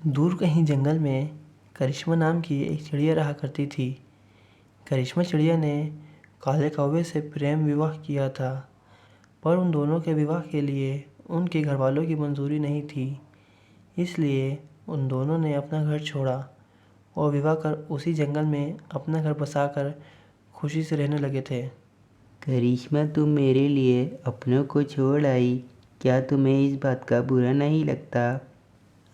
दूर कहीं जंगल में करिश्मा नाम की एक चिड़िया रहा करती थी। करिश्मा चिड़िया ने काले कौवे से प्रेम विवाह किया था, पर उन दोनों के विवाह के लिए उनके घरवालों की मंजूरी नहीं थी। इसलिए उन दोनों ने अपना घर छोड़ा और विवाह कर उसी जंगल में अपना घर बसाकर खुशी से रहने लगे थे। करिश्मा, तुम मेरे लिए अपनों को छोड़ आई, क्या तुम्हें इस बात का बुरा नहीं लगता?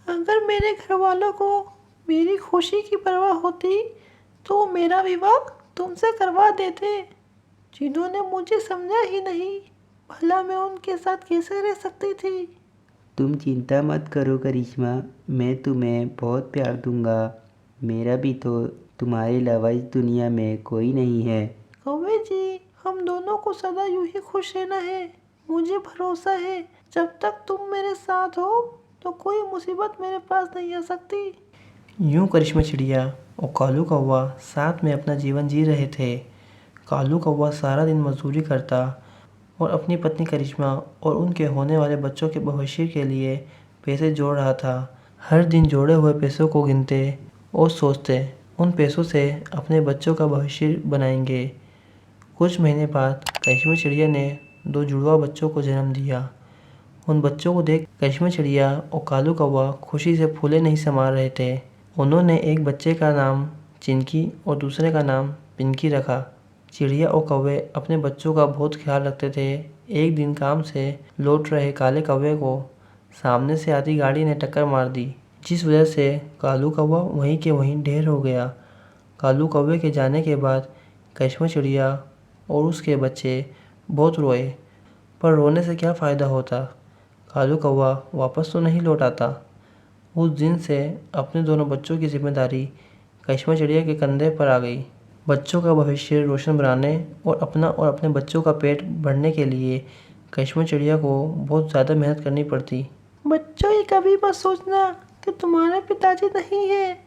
अगर मेरे घर वालों को मेरी खुशी की परवाह होती तो मेरा विवाह तुमसे करवा देते। जिन्होंने मुझे समझा ही नहीं, भला मैं उनके साथ कैसे रह सकती थी। तुम चिंता मत करो करिश्मा, मैं तुम्हें बहुत प्यार दूंगा। मेरा भी तो तुम्हारे अलावा इस दुनिया में कोई नहीं है। कौवे जी, हम दोनों को सदा यूं ही खुश रहना है। मुझे भरोसा है जब तक तुम मेरे साथ हो तो कोई मुसीबत मेरे पास नहीं आ सकती। यूं करिश्मा चिड़िया और कालू कौवा साथ में अपना जीवन जी रहे थे। कालू कौवा सारा दिन मजदूरी करता और अपनी पत्नी करिश्मा और उनके होने वाले बच्चों के भविष्य के लिए पैसे जोड़ रहा था। हर दिन जोड़े हुए पैसों को गिनते और सोचते उन पैसों से अपने बच्चों का भविष्य बनाएंगे। कुछ महीने बाद करिश्मा चिड़िया ने 2 जुड़वा बच्चों को जन्म दिया। उन बच्चों को देख करिश्मा चिड़िया और कालू कौवा खुशी से फूले नहीं समा रहे थे। उन्होंने एक बच्चे का नाम चिंकी और दूसरे का नाम पिंकी रखा। चिड़िया और कौवे अपने बच्चों का बहुत ख्याल रखते थे। एक दिन काम से लौट रहे काले कौवे को सामने से आती गाड़ी ने टक्कर मार दी, जिस वजह से कालू कौवा वहीं के वहीं ढेर हो गया। कालू कौवे के जाने के बाद करिश्मा चिड़िया और उसके बच्चे बहुत रोए, पर रोने से क्या फ़ायदा होता। कालू कौवा वापस तो नहीं लौट आता। उस दिन से अपने दोनों बच्चों की जिम्मेदारी करिश्मा चिड़िया के कंधे पर आ गई। बच्चों का भविष्य रोशन बनाने और अपना और अपने बच्चों का पेट भरने के लिए करिश्मा चिड़िया को बहुत ज़्यादा मेहनत करनी पड़ती। बच्चों, ये कभी मत सोचना कि तुम्हारे पिताजी नहीं है।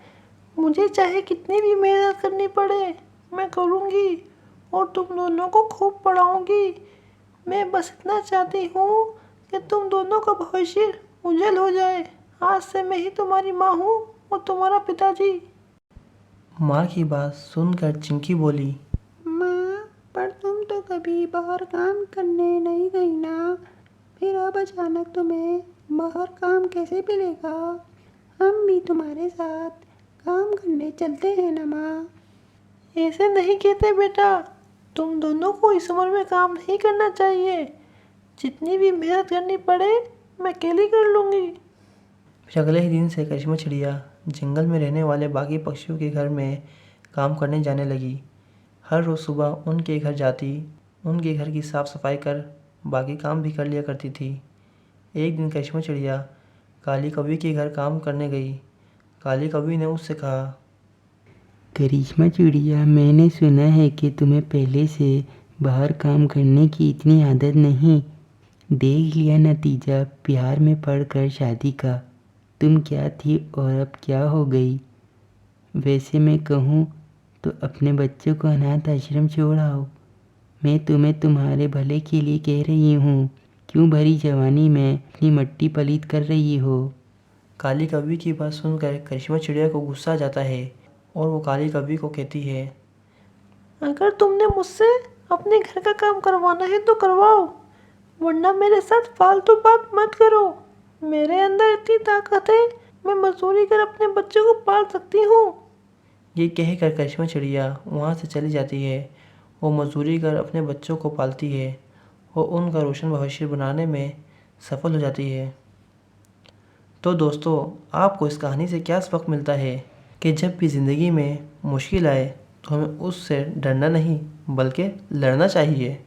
मुझे चाहे कितनी भी मेहनत करनी पड़े, मैं करूँगी और तुम दोनों को खूब पढ़ाऊँगी। मैं बस इतना चाहती हूँ कि तुम दोनों का भविष्य उज्जवल हो जाए। आज से मैं ही तुम्हारी माँ हूँ और तुम्हारा पिताजी। माँ की बात सुनकर चिंकी बोली, माँ, पर तुम तो कभी बाहर काम करने नहीं गई ना, फिर अब अचानक तुम्हें बाहर काम कैसे मिलेगा? हम भी तुम्हारे साथ काम करने चलते हैं ना माँ। ऐसे नहीं कहते बेटा, तुम दोनों को इस उम्र में काम नहीं करना चाहिए। जितनी भी मेहनत करनी पड़े मैं अकेली कर लूँगी। फिर अगले ही दिन से करिश्मा चिड़िया जंगल में रहने वाले बाकी पक्षियों के घर में काम करने जाने लगी। हर रोज़ सुबह उनके घर जाती, उनके घर की साफ़ सफाई कर बाकी काम भी कर लिया करती थी। एक दिन करिश्मा चिड़िया काली कौवी के घर काम करने गई। काली कौवी ने उससे कहा, करिश्मा चिड़िया, मैंने सुना है कि तुम्हें पहले से बाहर काम करने की इतनी आदत नहीं। देख लिया नतीजा प्यार में पड़कर शादी का। तुम क्या थी और अब क्या हो गई। वैसे मैं कहूँ तो अपने बच्चों को अनाथ आश्रम छोड़ आओ। मैं तुम्हें तुम्हारे भले के लिए कह रही हूँ। क्यों भरी जवानी में अपनी मट्टी पलीत कर रही हो। काली कौवी की बात सुनकर करिश्मा चिड़िया को गुस्सा आ जाता है और वो काली कौवी को कहती है, अगर तुमने मुझसे अपने घर का काम करवाना है तो करवाओ, वरना मेरे साथ फालतू बात मत करो। मेरे अंदर इतनी ताकत है, मैं मजदूरी कर अपने बच्चों को पाल सकती हूँ। ये कहकर करिश्मा चिड़िया वहाँ से चली जाती है। वो मजदूरी कर अपने बच्चों को पालती है और उनका रोशन भविष्य बनाने में सफल हो जाती है। तो दोस्तों, आपको इस कहानी से क्या सबक मिलता है कि जब भी ज़िंदगी में मुश्किल आए तो हमें उससे डरना नहीं बल्कि लड़ना चाहिए।